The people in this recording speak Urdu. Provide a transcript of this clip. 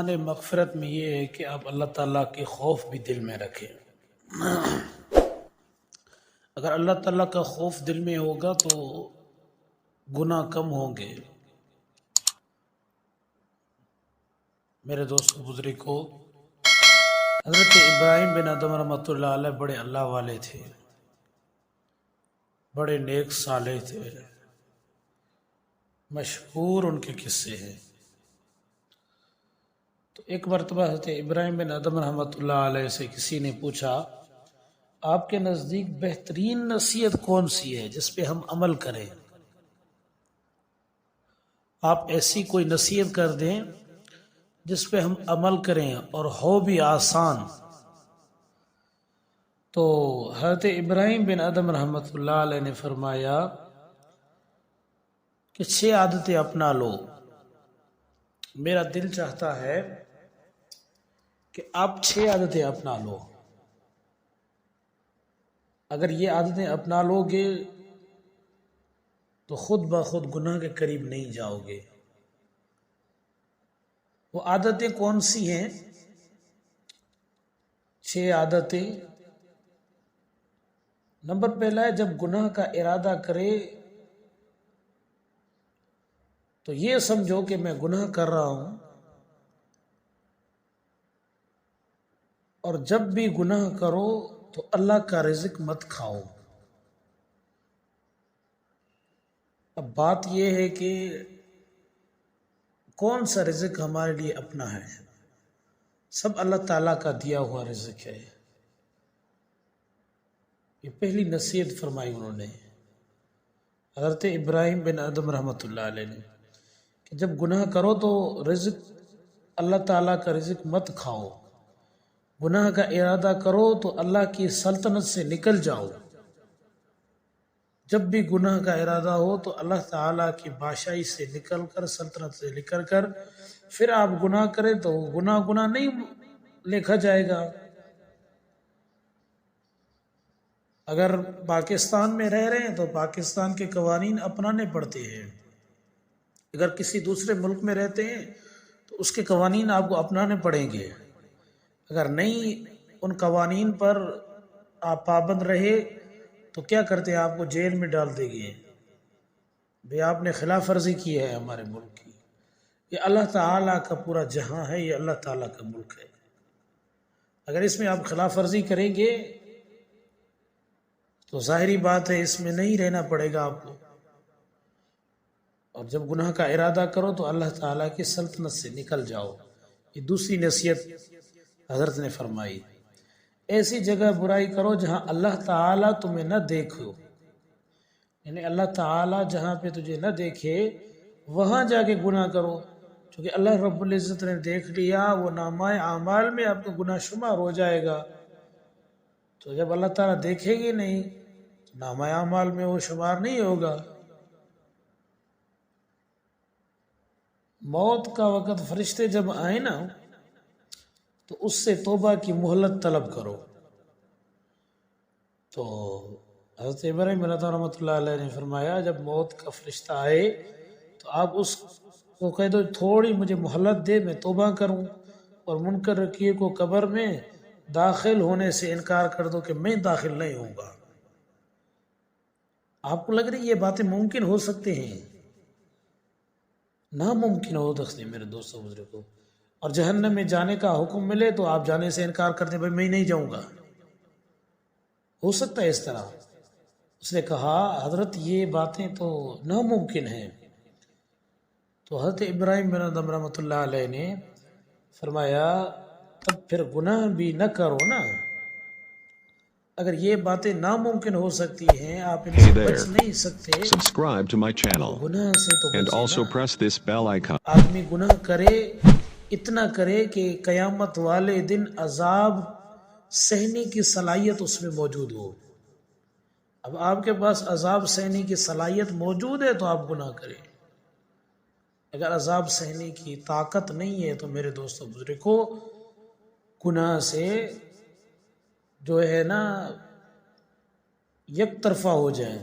آسان مغفرت میں یہ ہے کہ آپ اللہ تعالیٰ کے خوف بھی دل میں رکھیں۔ اگر اللہ تعالیٰ کا خوف دل میں ہوگا تو گناہ کم ہوں گے۔ میرے دوست بزرگو، حضرت ابراہیم بن ادم رحمۃ اللہ علیہ بڑے اللہ والے تھے، بڑے نیک صالح تھے، مشہور ان کے قصے ہیں۔ تو ایک مرتبہ حضرت ابراہیم بن ادم رحمۃ اللہ علیہ سے کسی نے پوچھا، آپ کے نزدیک بہترین نصیحت کون سی ہے جس پہ ہم عمل کریں؟ آپ ایسی کوئی نصیحت کر دیں جس پہ ہم عمل کریں اور ہو بھی آسان۔ تو حضرت ابراہیم بن ادم رحمۃ اللہ علیہ نے فرمایا کہ 6 عادتیں اپنا لو۔ میرا دل چاہتا ہے کہ آپ 6 عادتیں اپنا لو۔ اگر یہ عادتیں اپنا لو گے تو خود بخود گناہ کے قریب نہیں جاؤ گے۔ وہ عادتیں کون سی ہیں؟ 6 عادتیں۔ نمبر پہلا ہے، جب گناہ کا ارادہ کرے تو یہ سمجھو کہ میں گناہ کر رہا ہوں، اور جب بھی گناہ کرو تو اللہ کا رزق مت کھاؤ۔ اب بات یہ ہے کہ کون سا رزق ہمارے لیے اپنا ہے؟ سب اللہ تعالیٰ کا دیا ہوا رزق ہے۔ یہ پہلی نصیحت فرمائی انہوں نے حضرت ابراہیم بن ادم رحمۃ اللہ علیہ نے، کہ جب گناہ کرو تو رزق اللہ تعالیٰ کا رزق مت کھاؤ۔ گناہ کا ارادہ کرو تو اللہ کی سلطنت سے نکل جاؤ۔ جب بھی گناہ کا ارادہ ہو تو اللہ تعالیٰ کی بادشاہی سے نکل کر، سلطنت سے نکل کر پھر آپ گناہ کریں تو گناہ نہیں لکھا جائے گا۔ اگر پاکستان میں رہ رہے ہیں تو پاکستان کے قوانین اپنانے پڑتے ہیں۔ اگر کسی دوسرے ملک میں رہتے ہیں تو اس کے قوانین آپ کو اپنانے پڑیں گے۔ اگر نہیں ان قوانین پر آپ پابند رہے تو کیا کرتے ہیں؟ آپ کو جیل میں ڈال دیں گے، بھئی آپ نے خلاف ورزی کی ہے ہمارے ملک کی۔ یہ اللہ تعالیٰ کا پورا جہاں ہے، یہ اللہ تعالیٰ کا ملک ہے۔ اگر اس میں آپ خلاف ورزی کریں گے تو ظاہری بات ہے اس میں نہیں رہنا پڑے گا آپ کو۔ اور جب گناہ کا ارادہ کرو تو اللہ تعالیٰ کی سلطنت سے نکل جاؤ۔ یہ دوسری نصیحت حضرت نے فرمائی۔ ایسی جگہ برائی کرو جہاں اللہ تعالیٰ تمہیں نہ دیکھو، یعنی اللہ تعالیٰ جہاں پہ تجھے نہ دیکھے وہاں جا کے گناہ کرو، چونکہ اللہ رب العزت نے دیکھ لیا، وہ نامہ اعمال میں آپ کا گناہ شمار ہو جائے گا۔ تو جب اللہ تعالیٰ دیکھے گی نہیں تو نامہ اعمال میں وہ شمار نہیں ہوگا۔ موت کا وقت فرشتے جب آئے نا تو اس سے توبہ کی مہلت طلب کرو۔ تو حضرت ابراہیم بن ادم رحمۃ اللہ علیہ نے فرمایا، جب موت کا فرشتہ آئے تو آپ اس کو کہہ دو تھوڑی مجھے مہلت دے، میں توبہ کروں، اور منکر نکیر کو قبر میں داخل ہونے سے انکار کر دو کہ میں داخل نہیں ہوں گا۔ آپ کو لگ رہی یہ باتیں ممکن ہو سکتے ہیں؟ ناممکن ہو سکتے ہیں میرے دوستوں بزرگوں۔ اور جہنم میں جانے کا حکم ملے تو آپ جانے سے انکار کرتے ہیں، بھائی میں نہیں جاؤں گا۔ ہو سکتا ہے اس طرح؟ اس نے کہا حضرت یہ باتیں تو ناممکن ہیں۔ تو حضرت ابراہیم بن ادم رحمۃ اللہ علیہ نے فرمایا تب پھر گناہ بھی نہ کرو نا۔ اگر یہ باتیں ناممکن ہو سکتی ہیں، آپ ان سے بچ نہیں سکتے، Subscribe to my channel گناہ سے تو and also بچے نا۔ press this bell icon. آدمی گناہ کرے، اتنا کرے کہ قیامت والے دن عذاب سہنے کی صلاحیت اس میں موجود ہو۔ اب آپ کے پاس عذاب سہنے کی صلاحیت موجود ہے تو آپ گناہ کریں۔ اگر عذاب سہنے کی طاقت نہیں ہے تو میرے دوستوں بزرگوں، گناہ سے جو ہے نا یک طرفہ ہو جائیں۔